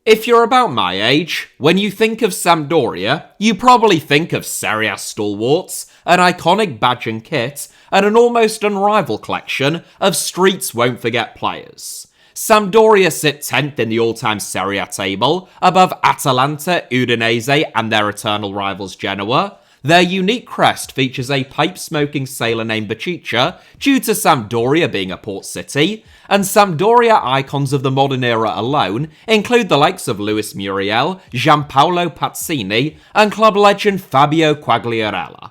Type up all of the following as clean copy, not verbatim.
If you're about my age, when you think of Sampdoria, you probably think of Serie A stalwarts, an iconic badge and kit, and an almost unrivaled collection of streets won't forget players. Sampdoria sit 10th in the all-time Serie A table, above Atalanta, Udinese, and their eternal rivals Genoa. Their unique crest features a pipe-smoking sailor named Baciccia, due to Sampdoria being a port city, and Sampdoria icons of the modern era alone include the likes of Luis Muriel, Gianpaolo Pazzini, and club legend Fabio Quagliarella.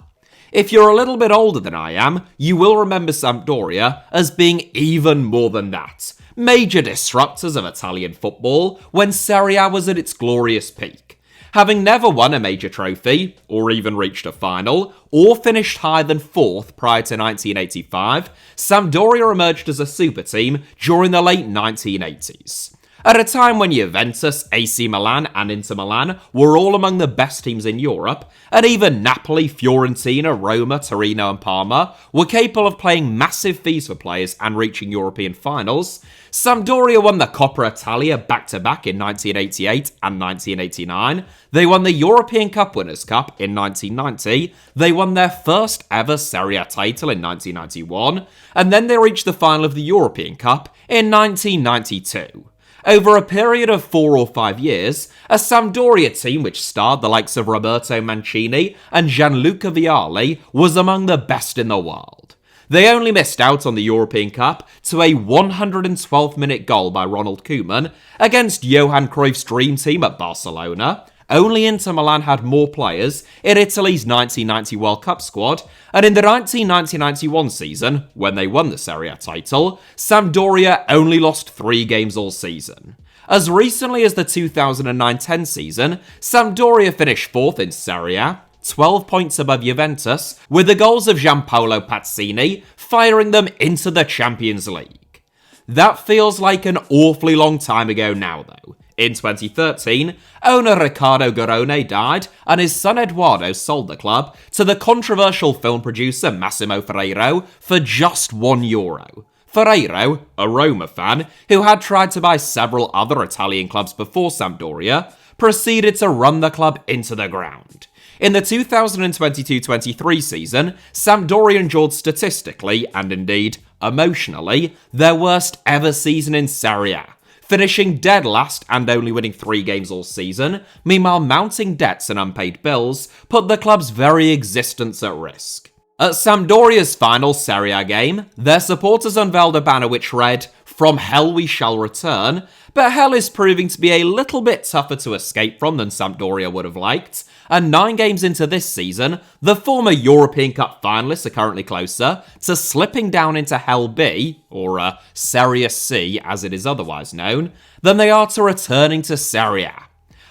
If you're a little bit older than I am, you will remember Sampdoria as being even more than that. Major disruptors of Italian football when Serie A was at its glorious peak. Having never won a major trophy, or even reached a final, or finished higher than 4th prior to 1985, Sampdoria emerged as a super team during the late 1980s. At a time when Juventus, AC Milan and Inter Milan were all among the best teams in Europe, and even Napoli, Fiorentina, Roma, Torino and Parma were capable of paying massive fees for players and reaching European finals, Sampdoria won the Coppa Italia back-to-back in 1988 and 1989, they won the European Cup Winners' Cup in 1990, they won their first ever Serie A title in 1991, and then they reached the final of the European Cup in 1992. Over a period of 4 or 5 years, a Sampdoria team which starred the likes of Roberto Mancini and Gianluca Vialli was among the best in the world. They only missed out on the European Cup to a 112-minute goal by Ronald Koeman against Johan Cruyff's dream team at Barcelona. Only Inter Milan had more players in Italy's 1990 World Cup squad, and in the 1990-91 season, when they won the Serie A title, Sampdoria only lost 3 games all season. As recently as the 2009-10 season, Sampdoria finished 4th in Serie A, 12 points above Juventus, with the goals of Gianpaolo Pazzini firing them into the Champions League. That feels like an awfully long time ago now, though. In 2013, owner Riccardo Garrone died, and his son Eduardo sold the club to the controversial film producer Massimo Ferrero for just €1. Ferrero, a Roma fan who had tried to buy several other Italian clubs before Sampdoria, proceeded to run the club into the ground. In the 2022-23 season, Sampdoria endured statistically, and indeed emotionally, their worst ever season in Serie A, finishing dead last and only winning 3 games all season. Meanwhile, mounting debts and unpaid bills put the club's very existence at risk. At Sampdoria's final Serie A game, their supporters unveiled a banner which read, "From hell we shall return," but hell is proving to be a little bit tougher to escape from than Sampdoria would have liked, and 9 games into this season, the former European Cup finalists are currently closer to slipping down into Hell B, or Serie C as it is otherwise known, than they are to returning to Serie A.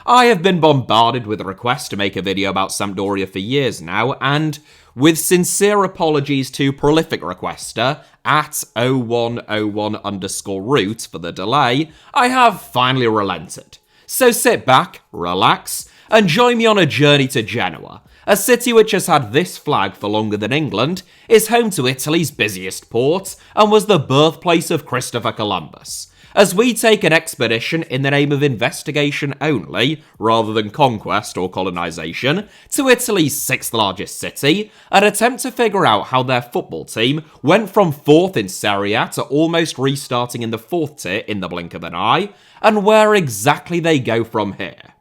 I have been bombarded with requests to make a video about Sampdoria for years now, and with sincere apologies to prolific requester at 0101_root for the delay, I have finally relented. So sit back, relax, and join me on a journey to Genoa, a city which has had this flag for longer than England, is home to Italy's busiest port, and was the birthplace of Christopher Columbus. As we take an expedition in the name of investigation only, rather than conquest or colonisation, to Italy's 6th largest city, and attempt to figure out how their football team went from 4th in Serie A to almost restarting in the 4th tier in the blink of an eye, and where exactly they go from here.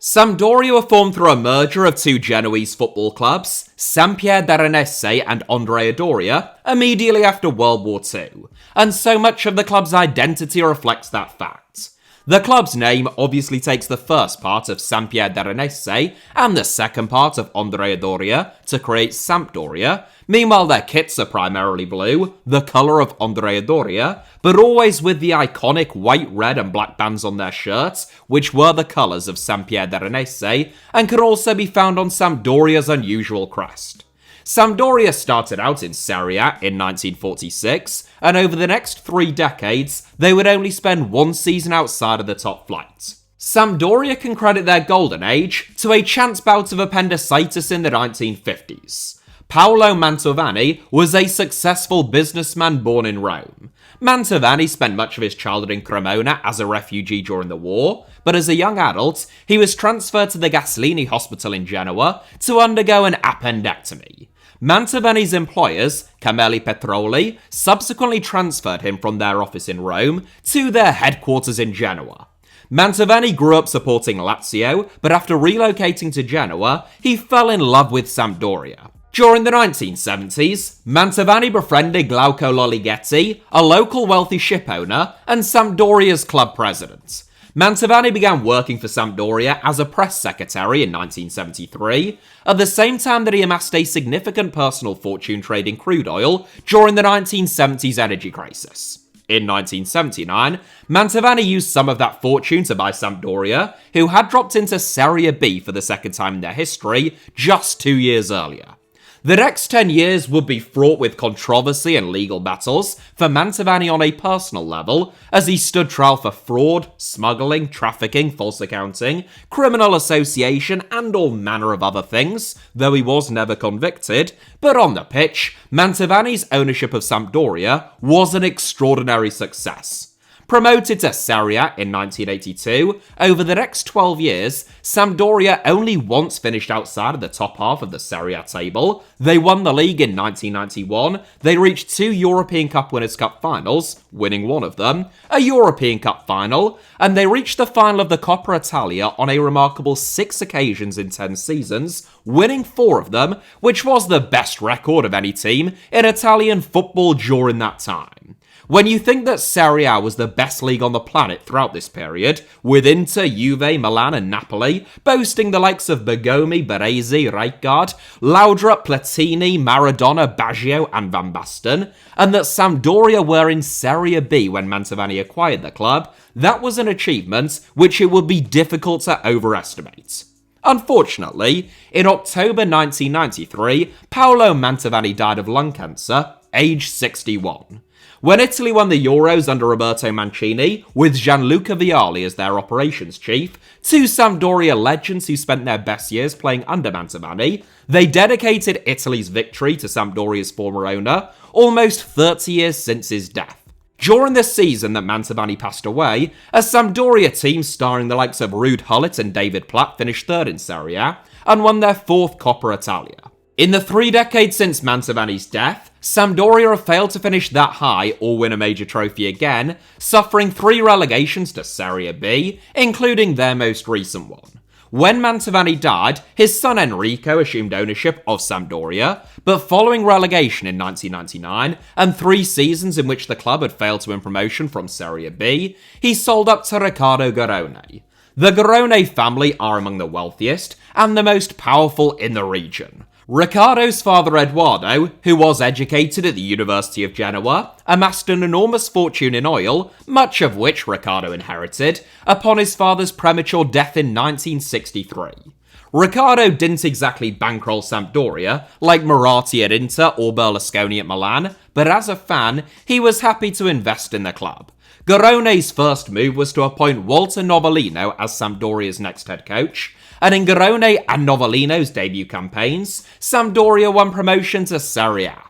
Sampdoria were formed through a merger of 2 Genoese football clubs, Sampdoria and Andrea Doria, immediately after World War II, and so much of the club's identity reflects that fact. The club's name obviously takes the first part of Sampdoria and the second part of Andrea Doria to create Sampdoria. Meanwhile, their kits are primarily blue, the colour of Andrea Doria, but always with the iconic white, red and black bands on their shirts, which were the colours of Sampdoria and can also be found on Sampdoria's unusual crest. Sampdoria started out in Serie A in 1946, and over the next 3 decades, they would only spend 1 season outside of the top flight. Sampdoria can credit their golden age to a chance bout of appendicitis in the 1950s. Paolo Mantovani was a successful businessman born in Rome. Mantovani spent much of his childhood in Cremona as a refugee during the war, but as a young adult, he was transferred to the Gaslini Hospital in Genoa to undergo an appendectomy. Mantovani's employers, Cameli Petroli, subsequently transferred him from their office in Rome to their headquarters in Genoa. Mantovani grew up supporting Lazio, but after relocating to Genoa, he fell in love with Sampdoria. During the 1970s, Mantovani befriended Glauco Lolighetti, a local wealthy shipowner and Sampdoria's club president. Mantovani began working for Sampdoria as a press secretary in 1973, at the same time that he amassed a significant personal fortune trading crude oil during the 1970s energy crisis. In 1979, Mantovani used some of that fortune to buy Sampdoria, who had dropped into Serie B for the second time in their history just 2 years earlier. The next 10 years would be fraught with controversy and legal battles for Mantovani on a personal level, as he stood trial for fraud, smuggling, trafficking, false accounting, criminal association, and all manner of other things, though he was never convicted. But on the pitch, Mantovani's ownership of Sampdoria was an extraordinary success. Promoted to Serie A in 1982, over the next 12 years, Sampdoria only once finished outside of the top half of the Serie A table. They won the league in 1991, they reached 2 European Cup Winners' Cup finals, winning one of them, a European Cup final, and they reached the final of the Coppa Italia on a remarkable 6 occasions in 10 seasons, winning 4 of them, which was the best record of any team in Italian football during that time. When you think that Serie A was the best league on the planet throughout this period, with Inter, Juve, Milan and Napoli boasting the likes of Bergomi, Baresi, Rijkaard, Laudrup, Platini, Maradona, Baggio and Van Basten, and that Sampdoria were in Serie B when Mantovani acquired the club, that was an achievement which it would be difficult to overestimate. Unfortunately, in October 1993, Paolo Mantovani died of lung cancer, aged 61. When Italy won the Euros under Roberto Mancini, with Gianluca Vialli as their operations chief, 2 Sampdoria legends who spent their best years playing under Mantovani, they dedicated Italy's victory to Sampdoria's former owner, almost 30 years since his death. During the season that Mantovani passed away, a Sampdoria team starring the likes of Ruud Gullit and David Platt finished 3rd in Serie A and won their 4th Coppa Italia. In the 3 decades since Mantovani's death, Sampdoria have failed to finish that high or win a major trophy again, suffering 3 relegations to Serie B, including their most recent one. When Mantovani died, his son Enrico assumed ownership of Sampdoria, but following relegation in 1999 and 3 seasons in which the club had failed to win promotion from Serie B, he sold up to Riccardo Garrone. The Garrone family are among the wealthiest and the most powerful in the region. Riccardo's father Eduardo, who was educated at the University of Genoa, amassed an enormous fortune in oil, much of which Riccardo inherited, upon his father's premature death in 1963. Riccardo didn't exactly bankroll Sampdoria, like Moratti at Inter or Berlusconi at Milan, but as a fan, he was happy to invest in the club. Garrone's first move was to appoint Walter Novellino as Sampdoria's next head coach, and in Garrone and Novellino's debut campaigns, Sampdoria won promotion to Serie A.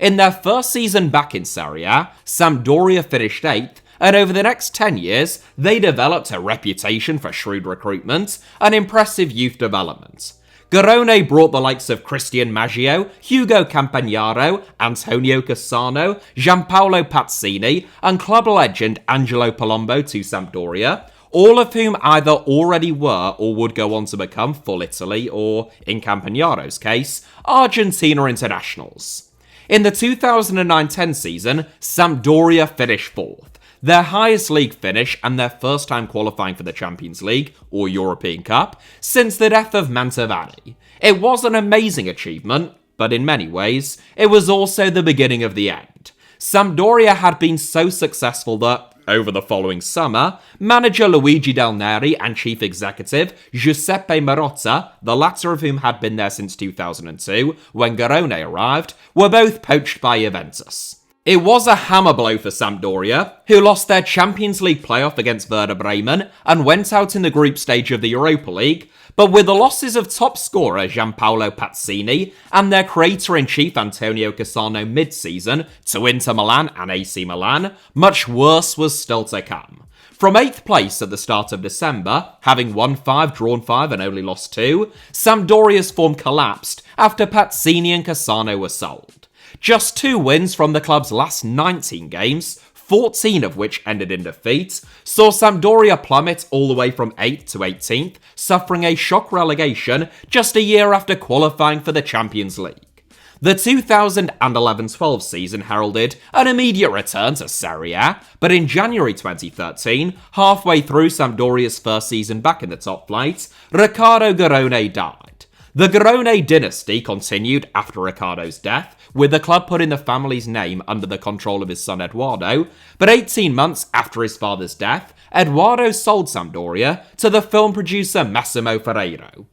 In their first season back in Serie A, Sampdoria finished 8th, and over the next 10 years, they developed a reputation for shrewd recruitment and impressive youth development. Garrone brought the likes of Cristian Maggio, Hugo Campagnaro, Antonio Cassano, Gianpaolo Pazzini, and club legend Angelo Palombo to Sampdoria, all of whom either already were or would go on to become full Italy or, in Campagnaro's case, Argentina internationals. In the 2009-10 season, Sampdoria finished 4th, their highest league finish and their first time qualifying for the Champions League or European Cup since the death of Mantovani. It was an amazing achievement, but in many ways, it was also the beginning of the end. Sampdoria had been so successful that, over the following summer, manager Luigi Del Neri and chief executive Giuseppe Marotta, the latter of whom had been there since 2002, when Garrone arrived, were both poached by Juventus. It was a hammer blow for Sampdoria, who lost their Champions League playoff against Werder Bremen and went out in the group stage of the Europa League, but with the losses of top scorer Gianpaolo Pazzini and their creator-in-chief Antonio Cassano mid-season to Inter Milan and AC Milan, much worse was still to come. From 8th place at the start of December, having won 5, drawn 5 and only lost 2, Sampdoria's form collapsed after Pazzini and Cassano were sold. Just 2 wins from the club's last 19 games, 14 of which ended in defeat, saw Sampdoria plummet all the way from 8th to 18th, suffering a shock relegation just a year after qualifying for the Champions League. The 2011-12 season heralded an immediate return to Serie A, but in January 2013, halfway through Sampdoria's first season back in the top flight, Riccardo Garrone died. The Garrone dynasty continued after Riccardo's death, with the club putting the family's name under the control of his son Eduardo, but 18 months after his father's death, Eduardo sold Sampdoria to the film producer Massimo Ferrero.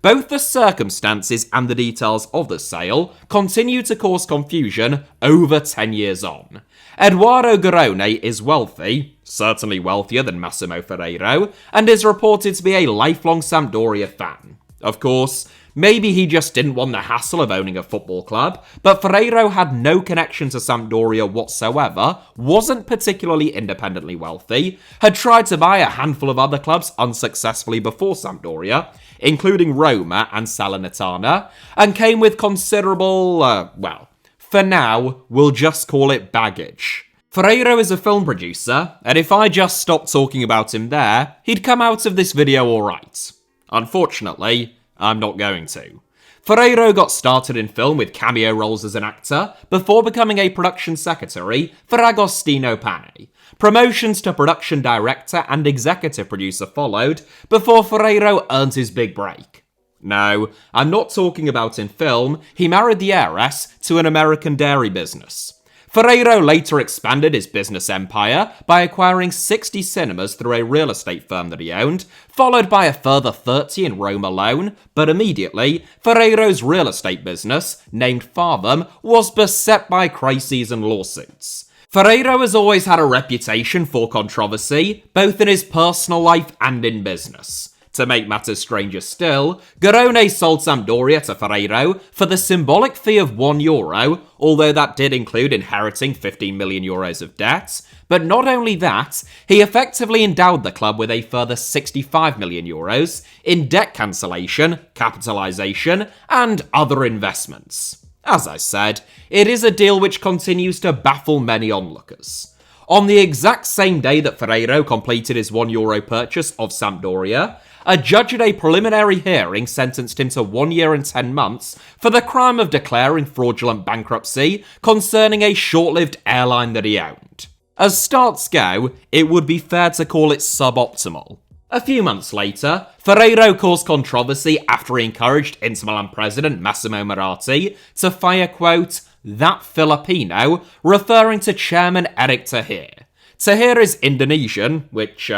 Both the circumstances and the details of the sale continue to cause confusion over 10 years on. Eduardo Garrone is wealthy, certainly wealthier than Massimo Ferrero, and is reported to be a lifelong Sampdoria fan. Of course, maybe he just didn't want the hassle of owning a football club, but Ferrero had no connection to Sampdoria whatsoever, wasn't particularly independently wealthy, had tried to buy a handful of other clubs unsuccessfully before Sampdoria, including Roma and Salernitana, and came with considerable, for now, we'll just call it baggage. Ferrero is a film producer, and if I just stopped talking about him there, he'd come out of this video alright. Unfortunately, I'm not going to. Ferrero got started in film with cameo roles as an actor before becoming a production secretary for Agostino Pane. Promotions to production director and executive producer followed before Ferrero earned his big break. No, I'm not talking about in film, he married the heiress to an American dairy business. Ferrero later expanded his business empire by acquiring 60 cinemas through a real estate firm that he owned, followed by a further 30 in Rome alone, but immediately, Ferrero's real estate business, named Fartham, was beset by crises and lawsuits. Ferrero has always had a reputation for controversy, both in his personal life and in business. To make matters stranger still, Garrone sold Sampdoria to Ferrero for the symbolic fee of €1, although that did include inheriting €15 million of debt. But not only that, he effectively endowed the club with a further €65 million in debt cancellation, capitalisation, and other investments. As I said, it is a deal which continues to baffle many onlookers. On the exact same day that Ferrero completed his €1 purchase of Sampdoria, a judge at a preliminary hearing sentenced him to 1 year and 10 months for the crime of declaring fraudulent bankruptcy concerning a short-lived airline that he owned. As starts go, it would be fair to call it suboptimal. A few months later, Ferrero caused controversy after he encouraged Inter Milan president Massimo Moratti to fire, quote, that Filipino, referring to chairman Eric Tahir. Tahir is Indonesian, which,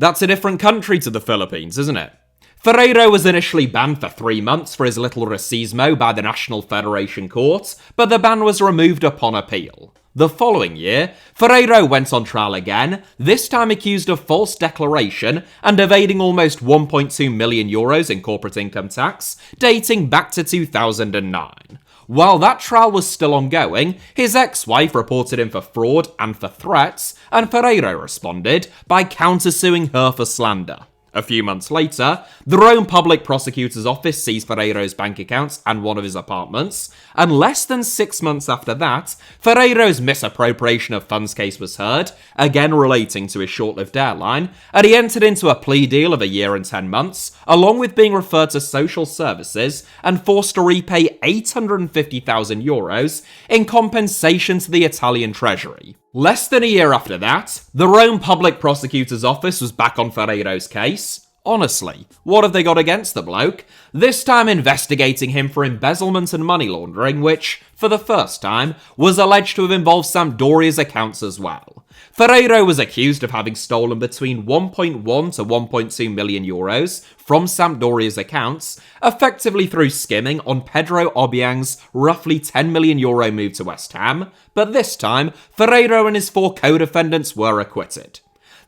that's a different country to the Philippines, isn't it? Ferrero was initially banned for 3 months for his little racismo by the National Federation Court, but the ban was removed upon appeal. The following year, Ferrero went on trial again, this time accused of false declaration and evading almost €1.2 million in corporate income tax, dating back to 2009. While that trial was still ongoing, his ex-wife reported him for fraud and for threats, and Ferrero responded by countersuing her for slander. A few months later, the Rome Public Prosecutor's Office seized Ferrero's bank accounts and one of his apartments, and less than 6 months after that, Ferrero's misappropriation of funds case was heard, again relating to his short-lived airline, and he entered into a plea deal of 1 year and 10 months, along with being referred to social services and forced to repay €850,000 in compensation to the Italian Treasury. Less than a year after that, the Rome Public Prosecutor's Office was back on Ferrero's case, Honestly, what have they got against the bloke? This time investigating him for embezzlement and money laundering, which, for the first time, was alleged to have involved Sampdoria's accounts as well. Ferrero was accused of having stolen between 1.1 to 1.2 million euros from Sampdoria's accounts, effectively through skimming on Pedro Obiang's roughly 10 million euro move to West Ham, but this time, Ferrero and his 4 co-defendants were acquitted.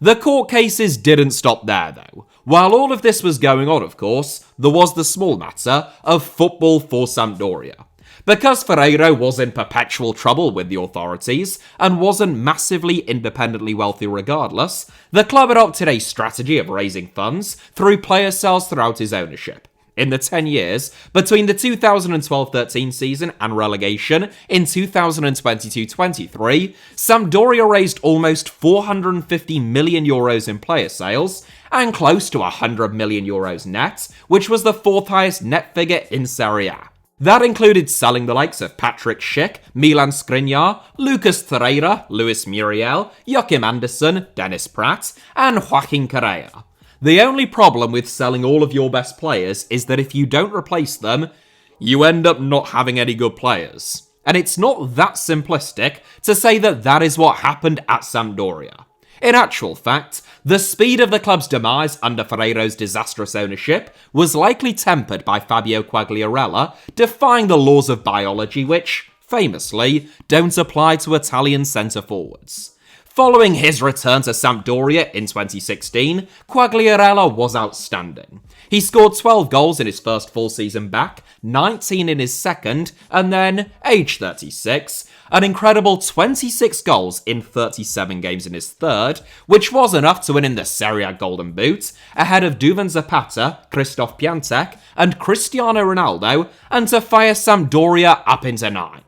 The court cases didn't stop there, though. While all of this was going on, of course, there was the small matter of football for Sampdoria. Because Ferrero was in perpetual trouble with the authorities and wasn't massively independently wealthy regardless, the club adopted a strategy of raising funds through player sales throughout his ownership. In the 10 years between the 2012-13 season and relegation in 2022-23, Sampdoria raised almost 450 million euros in player sales and close to 100 million euros net, which was the 4th highest net figure in Serie A. That included selling the likes of Patrick Schick, Milan Skriniar, Lucas Torreira, Luis Muriel, Joachim Andersen, Dennis Pratt, and Joaquin Correa. The only problem with selling all of your best players is that if you don't replace them, you end up not having any good players. And it's not that simplistic to say that that is what happened at Sampdoria. In actual fact, the speed of the club's demise under Ferrero's disastrous ownership was likely tempered by Fabio Quagliarella defying the laws of biology which, famously, don't apply to Italian centre-forwards. Following his return to Sampdoria in 2016, Quagliarella was outstanding. He scored 12 goals in his first full season back, 19 in his second, and then, age 36, an incredible 26 goals in 37 games in his third, which was enough to win in the Serie A Golden Boot, ahead of Duvan Zapata, Christoph Piatek, and Cristiano Ronaldo, and to fire Sampdoria up into 9th.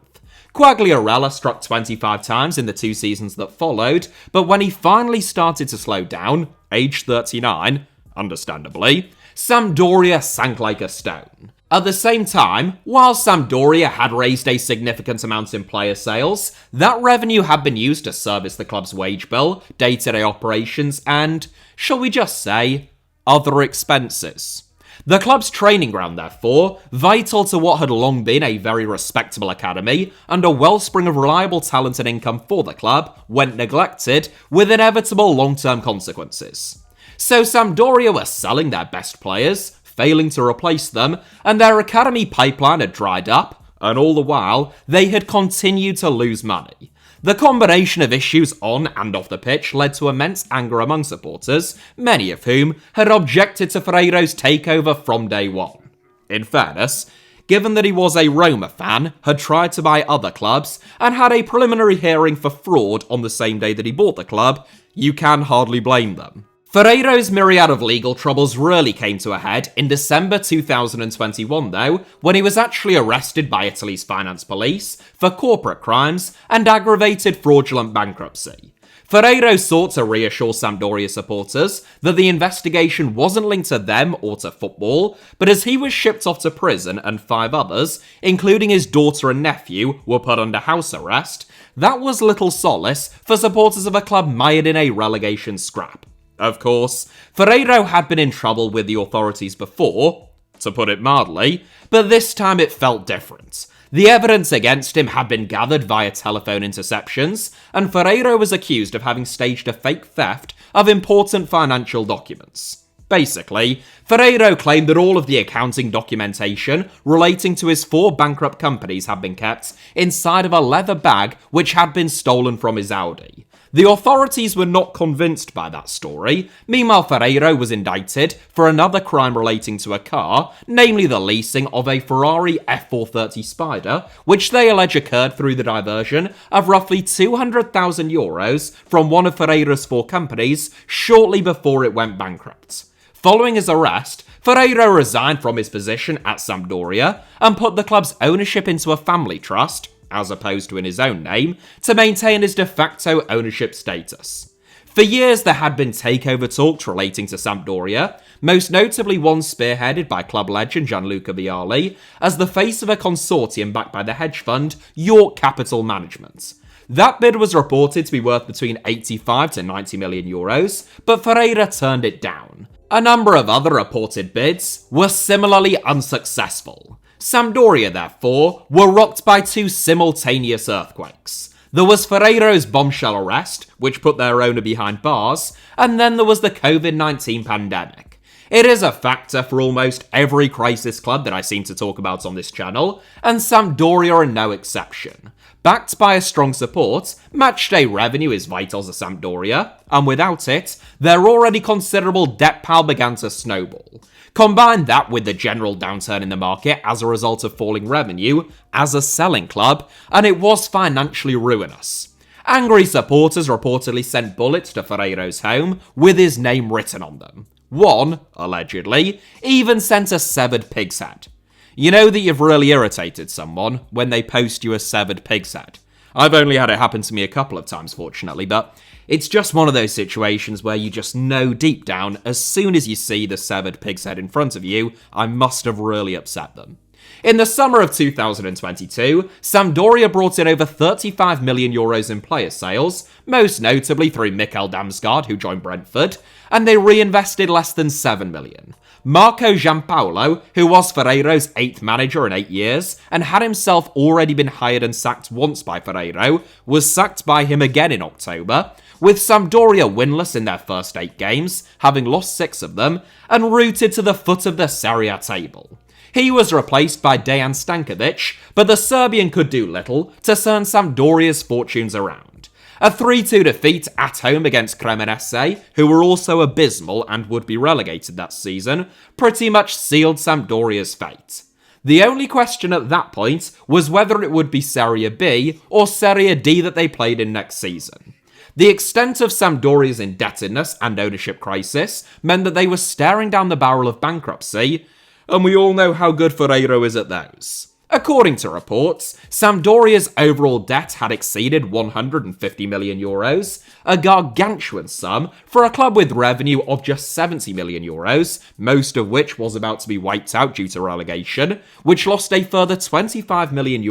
Quagliarella struck 25 times in the 2 seasons that followed, but when he finally started to slow down, age 39, understandably, Sampdoria sank like a stone. At the same time, while Sampdoria had raised a significant amount in player sales, that revenue had been used to service the club's wage bill, day-to-day operations, and, shall we just say, other expenses. The club's training ground, therefore, vital to what had long been a very respectable academy and a wellspring of reliable talent and income for the club, went neglected, with inevitable long-term consequences. So Sampdoria were selling their best players, failing to replace them, and their academy pipeline had dried up, and all the while, they had continued to lose money. The combination of issues on and off the pitch led to immense anger among supporters, many of whom had objected to Ferrero's takeover from day one. In fairness, given that he was a Roma fan, had tried to buy other clubs, and had a preliminary hearing for fraud on the same day that he bought the club, you can hardly blame them. Ferrero's myriad of legal troubles really came to a head in December 2021 though, when he was actually arrested by Italy's finance police for corporate crimes and aggravated fraudulent bankruptcy. Ferrero sought to reassure Sampdoria supporters that the investigation wasn't linked to them or to football, but as he was shipped off to prison and 5 others, including his daughter and nephew, were put under house arrest, that was little solace for supporters of a club mired in a relegation scrap. Of course, Ferrero had been in trouble with the authorities before, to put it mildly, but this time it felt different. The evidence against him had been gathered via telephone interceptions, and Ferrero was accused of having staged a fake theft of important financial documents. Basically, Ferrero claimed that all of the accounting documentation relating to his 4 bankrupt companies had been kept inside of a leather bag which had been stolen from his Audi. The authorities were not convinced by that story. Meanwhile, Ferrero was indicted for another crime relating to a car, namely the leasing of a Ferrari F430 Spider, which they allege occurred through the diversion of roughly 200,000 euros from one of Ferrero's 4 companies shortly before it went bankrupt. Following his arrest, Ferrero resigned from his position at Sampdoria and put the club's ownership into a family trust, as opposed to in his own name, to maintain his de facto ownership status. For years there had been takeover talks relating to Sampdoria, most notably one spearheaded by club legend Gianluca Vialli, as the face of a consortium backed by the hedge fund York Capital Management. That bid was reported to be worth between 85 to 90 million euros, but Ferreira turned it down. A number of other reported bids were similarly unsuccessful. Sampdoria, therefore, were rocked by two simultaneous earthquakes. There was Ferrero's bombshell arrest, which put their owner behind bars, and then there was the COVID-19 pandemic. It is a factor for almost every crisis club that I seem to talk about on this channel, and Sampdoria are no exception. Backed by a strong support, matchday revenue is vital to Sampdoria, and without it, their already considerable debt pile began to snowball. Combine that with the general downturn in the market as a result of falling revenue as a selling club, and it was financially ruinous. Angry supporters reportedly sent bullets to Ferrero's home with his name written on them. One, allegedly, even sent a severed pig's head. You know that you've really irritated someone when they post you a severed pig's head. I've only had it happen to me a couple of times, fortunately, but it's just one of those situations where you just know deep down, as soon as you see the severed pig's head in front of you, I must have really upset them. In the summer of 2022, Sampdoria brought in over €35 million in player sales, most notably through Mikkel Damsgaard, who joined Brentford, and they reinvested less than €7 million. Marco Giampaolo, who was Ferrero's 8th manager in 8 years, and had himself already been hired and sacked once by Ferrero, was sacked by him again in October, with Sampdoria winless in their first 8 games, having lost 6 of them, and rooted to the foot of the Serie A table. He was replaced by Dejan Stankovic, but the Serbian could do little to turn Sampdoria's fortunes around. A 3-2 defeat at home against Cremonese, who were also abysmal and would be relegated that season, pretty much sealed Sampdoria's fate. The only question at that point was whether it would be Serie B or Serie D that they played in next season. The extent of Sampdoria's indebtedness and ownership crisis meant that they were staring down the barrel of bankruptcy, and we all know how good Ferrero is at those. According to reports, Sampdoria's overall debt had exceeded €150 million, a gargantuan sum for a club with revenue of just €70 million, most of which was about to be wiped out due to relegation, which lost a further €25 million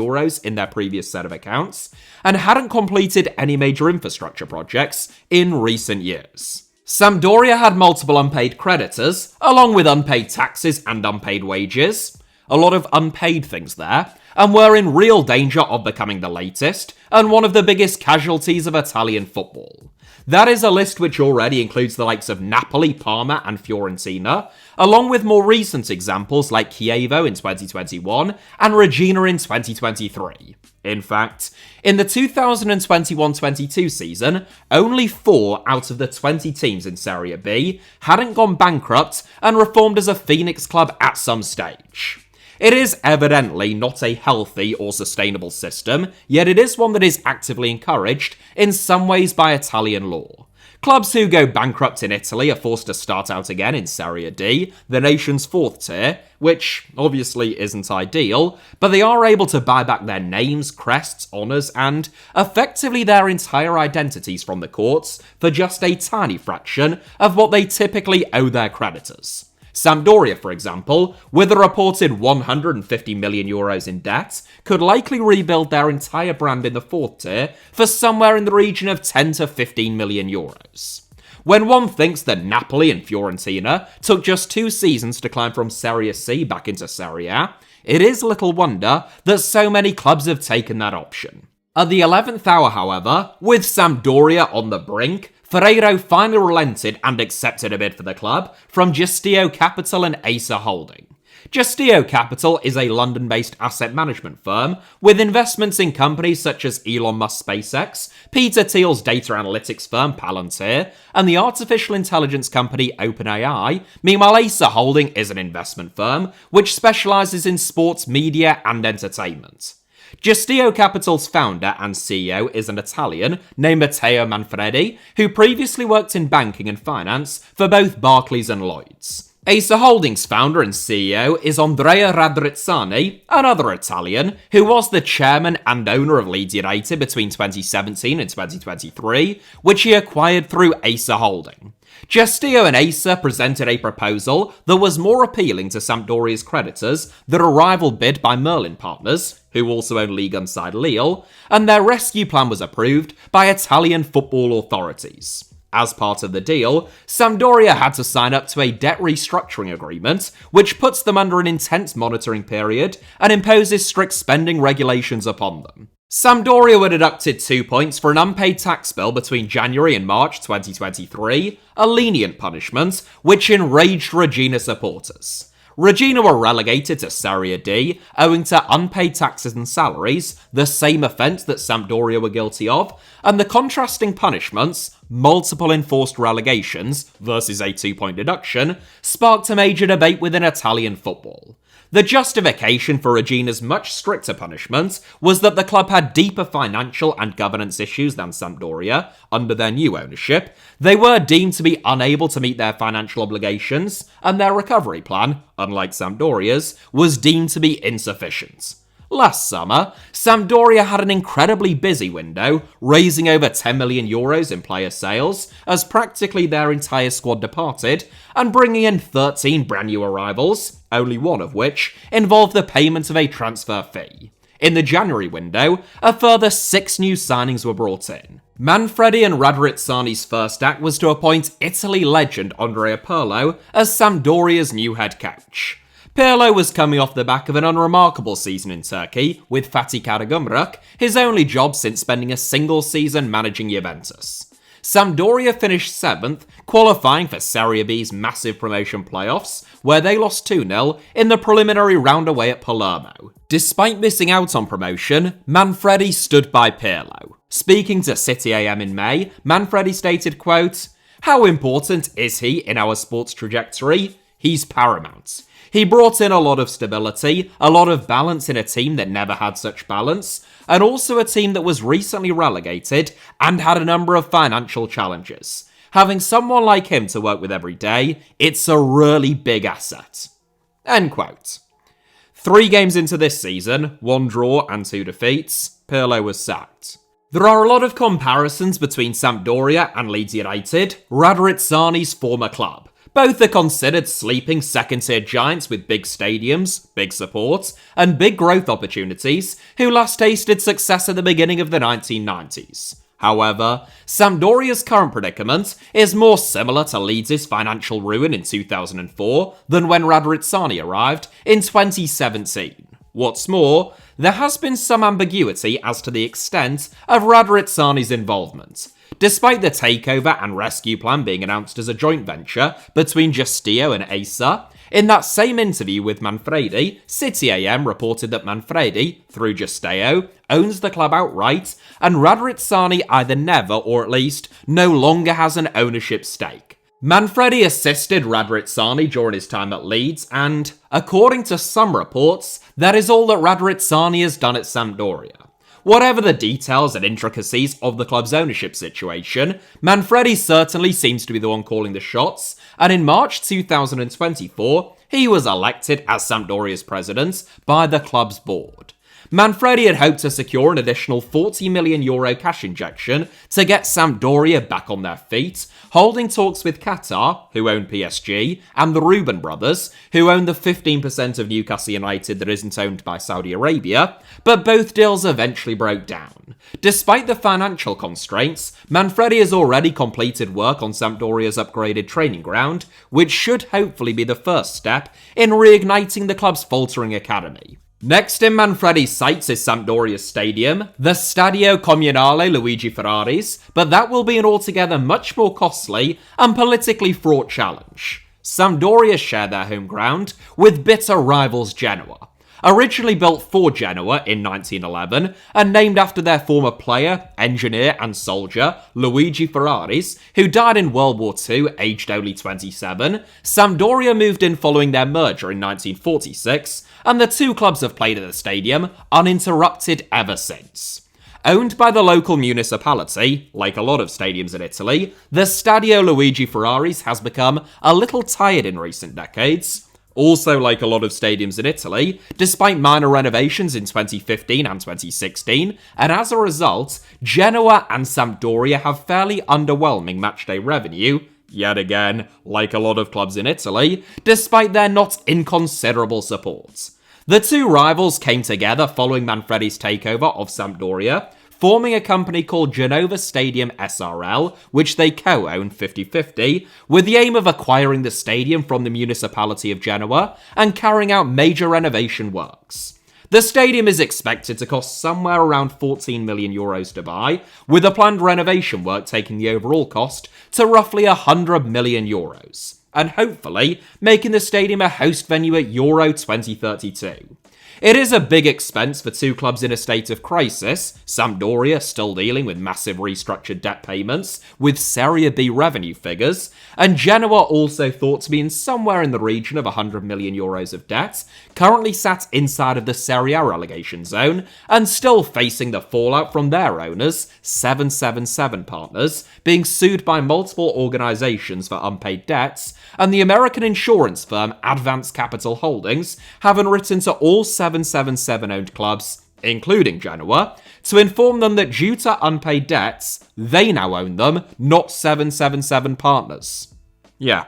in their previous set of accounts, and hadn't completed any major infrastructure projects in recent years. Sampdoria had multiple unpaid creditors, along with unpaid taxes and unpaid wages, a lot of unpaid things there, and were in real danger of becoming the latest and one of the biggest casualties of Italian football. That is a list which already includes the likes of Napoli, Parma and Fiorentina, along with more recent examples like Chievo in 2021 and Regina in 2023. In fact, in the 2021-22 season, only 4 out of the 20 teams in Serie B hadn't gone bankrupt and reformed as a Phoenix club at some stage. It is evidently not a healthy or sustainable system, yet it is one that is actively encouraged in some ways by Italian law. Clubs who go bankrupt in Italy are forced to start out again in Serie D, the nation's 4th tier, which obviously isn't ideal, but they are able to buy back their names, crests, honours, and effectively their entire identities from the courts for just a tiny fraction of what they typically owe their creditors. Sampdoria, for example, with a reported €150 million in debt, could likely rebuild their entire brand in the 4th tier for somewhere in the region of €10 to €15 million. When one thinks that Napoli and Fiorentina took just 2 seasons to climb from Serie C back into Serie A, it is little wonder that so many clubs have taken that option. At the 11th hour, however, with Sampdoria on the brink, Ferrero finally relented and accepted a bid for the club from Gestio Capital and Acer Holding. Gestio Capital is a London-based asset management firm with investments in companies such as Elon Musk's SpaceX, Peter Thiel's data analytics firm Palantir, and the artificial intelligence company OpenAI. Meanwhile, Acer Holding is an investment firm which specializes in sports, media, and entertainment. Gestio Capital's founder and CEO is an Italian named Matteo Manfredi, who previously worked in banking and finance for both Barclays and Lloyds. Acer Holdings founder and CEO is Andrea Radrizzani, another Italian, who was the chairman and owner of Leeds United between 2017 and 2023, which he acquired through Acer Holding. Gestio and Acer presented a proposal that was more appealing to Sampdoria's creditors than a rival bid by Merlin Partners, who also own Ligue 1 side Lille, and their rescue plan was approved by Italian football authorities. As part of the deal, Sampdoria had to sign up to a debt restructuring agreement, which puts them under an intense monitoring period and imposes strict spending regulations upon them. Sampdoria were deducted 2 points for an unpaid tax bill between January and March 2023, a lenient punishment which enraged Regina supporters. Regina were relegated to Serie D owing to unpaid taxes and salaries, the same offence that Sampdoria were guilty of, and the contrasting punishments, multiple enforced relegations versus a 2-point deduction, sparked a major debate within Italian football. The justification for Regina's much stricter punishment was that the club had deeper financial and governance issues than Sampdoria under their new ownership. They were deemed to be unable to meet their financial obligations, and their recovery plan, unlike Sampdoria's, was deemed to be insufficient. Last summer, Sampdoria had an incredibly busy window, raising over €10 million in player sales as practically their entire squad departed, and bringing in 13 brand new arrivals, only one of which involved the payment of a transfer fee. In the January window, a further 6 new signings were brought in. Manfredi and Radrizzani's first act was to appoint Italy legend Andrea Pirlo as Sampdoria's new head coach. Pirlo was coming off the back of an unremarkable season in Turkey, with Fatih Karagümrük, his only job since spending a single season managing Juventus. Sampdoria finished 7th, qualifying for Serie B's massive promotion playoffs, where they lost 2-0 in the preliminary round away at Palermo. Despite missing out on promotion, Manfredi stood by Pirlo. Speaking to City AM in May, Manfredi stated, quote, "How important is he in our sports trajectory? He's paramount. He brought in a lot of stability, a lot of balance in a team that never had such balance, and also a team that was recently relegated and had a number of financial challenges. Having someone like him to work with every day, it's a really big asset." End quote. 3 games into this season, 1 draw and 2 defeats, Pirlo was sacked. There are a lot of comparisons between Sampdoria and Leeds United, Radrizzani's former club. Both are considered sleeping second-tier giants with big stadiums, big support, and big growth opportunities, who last tasted success at the beginning of the 1990s. However, Sampdoria's current predicament is more similar to Leeds' financial ruin in 2004 than when Radrizzani arrived in 2017. What's more, there has been some ambiguity as to the extent of Radrizzani's involvement. Despite the takeover and rescue plan being announced as a joint venture between Gestio and Asa, in that same interview with Manfredi, City AM reported that Manfredi, through Gestio, owns the club outright, and Radrizzani either never or at least no longer has an ownership stake. Manfredi assisted Radrizzani during his time at Leeds, and, according to some reports, that is all that Radrizzani has done at Sampdoria. Whatever the details and intricacies of the club's ownership situation, Manfredi certainly seems to be the one calling the shots, and in March 2024, he was elected as Sampdoria's president by the club's board. Manfredi had hoped to secure an additional €40 million cash injection to get Sampdoria back on their feet, holding talks with Qatar, who own PSG, and the Reuben brothers, who own the 15% of Newcastle United that isn't owned by Saudi Arabia, but both deals eventually broke down. Despite the financial constraints, Manfredi has already completed work on Sampdoria's upgraded training ground, which should hopefully be the first step in reigniting the club's faltering academy. Next in Manfredi's sights is Sampdoria's stadium, the Stadio Comunale Luigi Ferraris, but that will be an altogether much more costly and politically fraught challenge. Sampdoria share their home ground with bitter rivals Genoa. Originally built for Genoa in 1911 and named after their former player, engineer and soldier Luigi Ferraris, who died in World War II aged only 27, Sampdoria moved in following their merger in 1946, and the two clubs have played at the stadium uninterrupted ever since. Owned by the local municipality, like a lot of stadiums in Italy, the Stadio Luigi Ferraris has become a little tired in recent decades. Also, like a lot of stadiums in Italy, despite minor renovations in 2015 and 2016, and as a result, Genoa and Sampdoria have fairly underwhelming matchday revenue, yet again, like a lot of clubs in Italy, despite their not inconsiderable support. The two rivals came together following Manfredi's takeover of Sampdoria, forming a company called Genova Stadium SRL, which they co-own 50-50, with the aim of acquiring the stadium from the municipality of Genoa and carrying out major renovation works. The stadium is expected to cost somewhere around €14 million to buy, with a planned renovation work taking the overall cost to roughly €100 million, and hopefully making the stadium a host venue at Euro 2032. It is a big expense for two clubs in a state of crisis, Sampdoria still dealing with massive restructured debt payments with Serie B revenue figures, and Genoa also thought to be in somewhere in the region of €100 million of debt, currently sat inside of the Serie A relegation zone, and still facing the fallout from their owners, 777 Partners, being sued by multiple organisations for unpaid debts, and the American insurance firm Advance Capital Holdings having written to all 777-owned clubs, including Genoa, to inform them that due to unpaid debts, they now own them, not 777 Partners. Yeah,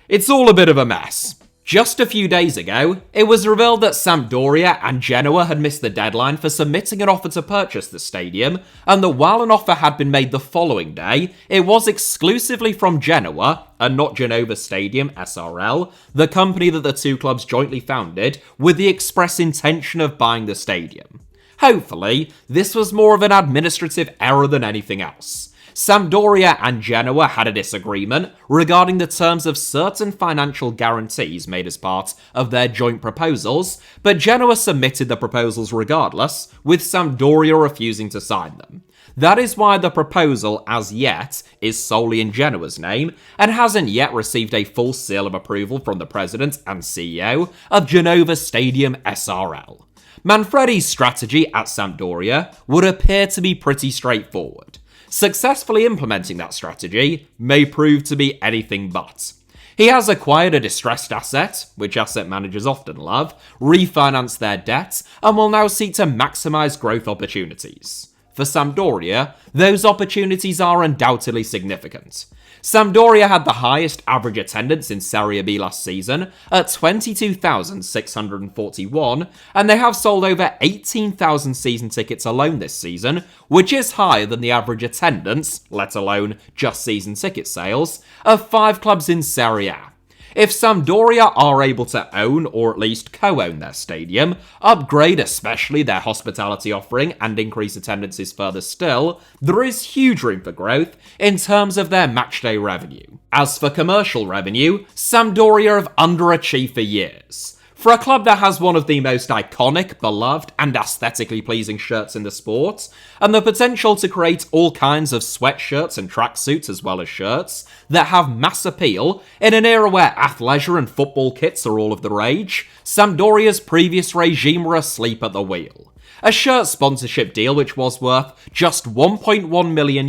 it's all a bit of a mess. Just a few days ago, it was revealed that Sampdoria and Genoa had missed the deadline for submitting an offer to purchase the stadium, and that while an offer had been made the following day, it was exclusively from Genoa, and not Genova Stadium SRL, the company that the two clubs jointly founded, with the express intention of buying the stadium. Hopefully, this was more of an administrative error than anything else. Sampdoria and Genoa had a disagreement regarding the terms of certain financial guarantees made as part of their joint proposals, but Genoa submitted the proposals regardless, with Sampdoria refusing to sign them. That is why the proposal, as yet, is solely in Genoa's name, and hasn't yet received a full seal of approval from the president and CEO of Genova Stadium SRL. Manfredi's strategy at Sampdoria would appear to be pretty straightforward. Successfully implementing that strategy may prove to be anything but. He has acquired a distressed asset, which asset managers often love, refinanced their debt, and will now seek to maximise growth opportunities. For Sampdoria, those opportunities are undoubtedly significant. Sampdoria had the highest average attendance in Serie B last season at 22,641, and they have sold over 18,000 season tickets alone this season, which is higher than the average attendance, let alone just season ticket sales, of 5 clubs in Serie A. If Sampdoria are able to own, or at least co-own their stadium, upgrade especially their hospitality offering and increase attendances further still, there is huge room for growth in terms of their matchday revenue. As for commercial revenue, Sampdoria have underachieved for years. For a club that has one of the most iconic, beloved, and aesthetically pleasing shirts in the sport, and the potential to create all kinds of sweatshirts and tracksuits as well as shirts that have mass appeal in an era where athleisure and football kits are all of the rage, Sampdoria's previous regime were asleep at the wheel. A shirt sponsorship deal which was worth just €1.1 million,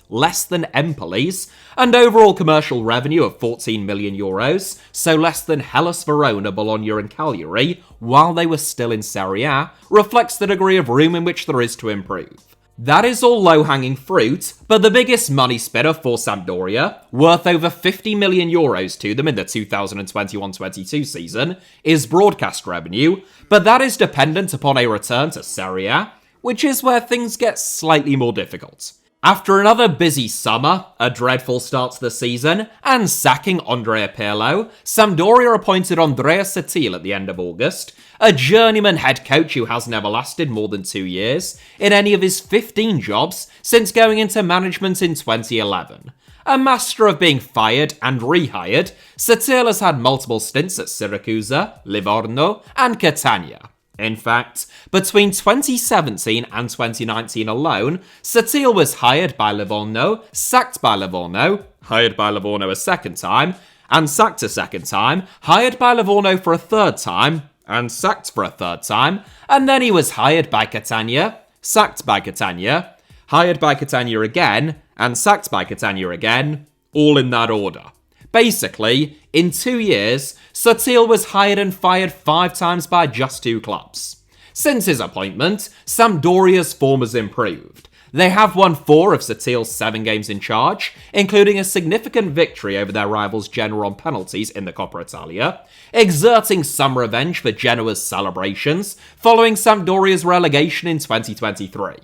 less than Empoli's, and overall commercial revenue of €14 million, so less than Hellas Verona, Bologna and Cagliari, while they were still in Serie A, reflects the degree of room in which there is to improve. That is all low-hanging fruit, but the biggest money spinner for Sampdoria, worth over €50 million to them in the 2021-22 season, is broadcast revenue, but that is dependent upon a return to Serie A, which is where things get slightly more difficult. After another busy summer, a dreadful start to the season, and sacking Andrea Pirlo, Sampdoria appointed Andrea Sottile at the end of August, a journeyman head coach who has never lasted more than 2 years in any of his 15 jobs since going into management in 2011. A master of being fired and rehired, Sottile has had multiple stints at Syracuse, Livorno, and Catania. In fact, between 2017 and 2019 alone, Sottile was hired by Livorno, sacked by Livorno, hired by Livorno a second time, and sacked a second time, hired by Livorno for a third time, and sacked for a third time, and then he was hired by Catania, sacked by Catania, hired by Catania again, and sacked by Catania again, all in that order. Basically, in 2 years, Sottile was hired and fired 5 times by just 2 clubs. Since his appointment, Sampdoria's form has improved. They have won 4 of Sottile's 7 games in charge, including a significant victory over their rivals Genoa on penalties in the Coppa Italia, exerting some revenge for Genoa's celebrations following Sampdoria's relegation in 2023.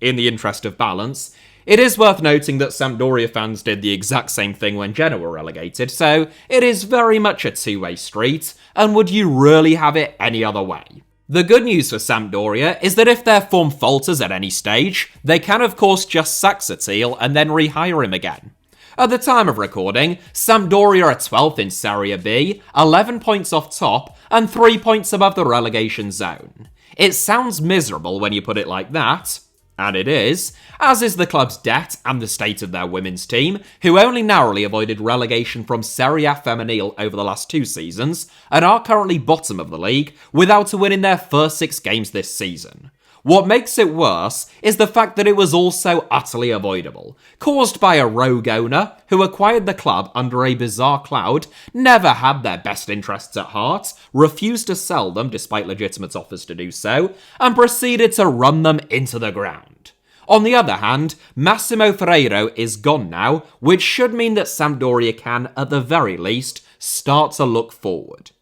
in the interest of balance, it is worth noting that Sampdoria fans did the exact same thing when Genoa were relegated, so it is very much a two-way street, and would you really have it any other way? The good news for Sampdoria is that if their form falters at any stage, they can of course just sack Sotil and then rehire him again. At the time of recording, Sampdoria are 12th in Serie B, 11 points off top, and 3 points above the relegation zone. It sounds miserable when you put it like that, and it is, as is the club's debt and the state of their women's team, who only narrowly avoided relegation from Serie A Femenile over the last 2 seasons, and are currently bottom of the league without a win in their first 6 games this season. What makes it worse is the fact that it was also utterly avoidable, caused by a rogue owner who acquired the club under a bizarre cloud, never had their best interests at heart, refused to sell them despite legitimate offers to do so, and proceeded to run them into the ground. On the other hand, Massimo Ferrero is gone now, which should mean that Sampdoria can, at the very least, start to look forward.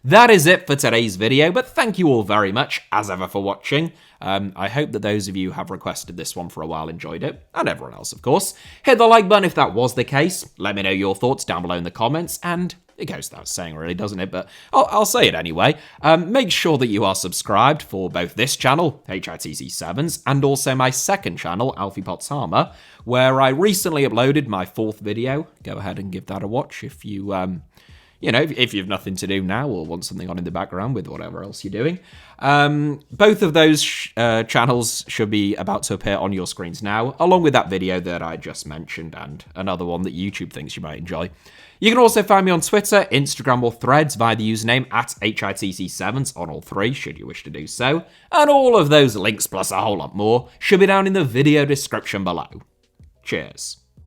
That is it for today's video, but thank you all very much, as ever, for watching. I hope that those of you who have requested this one for a while enjoyed it, and everyone else, of course. Hit the like button if that was the case. Let me know your thoughts down below in the comments, and it goes without saying, really, doesn't it? But I'll say it anyway. Make sure that you are subscribed for both this channel, HITC Sevens, and also my second channel, Alfie Potts Armour, where I recently uploaded my 4th video. Go ahead and give that a watch if you... if you have nothing to do now or want something on in the background with whatever else you're doing. Both of those channels should be about to appear on your screens now, along with that video that I just mentioned and another one that YouTube thinks you might enjoy. You can also find me on Twitter, Instagram or Threads via the username at HITC Sevens on all 3, should you wish to do so. And all of those links plus a whole lot more should be down in the video description below. Cheers.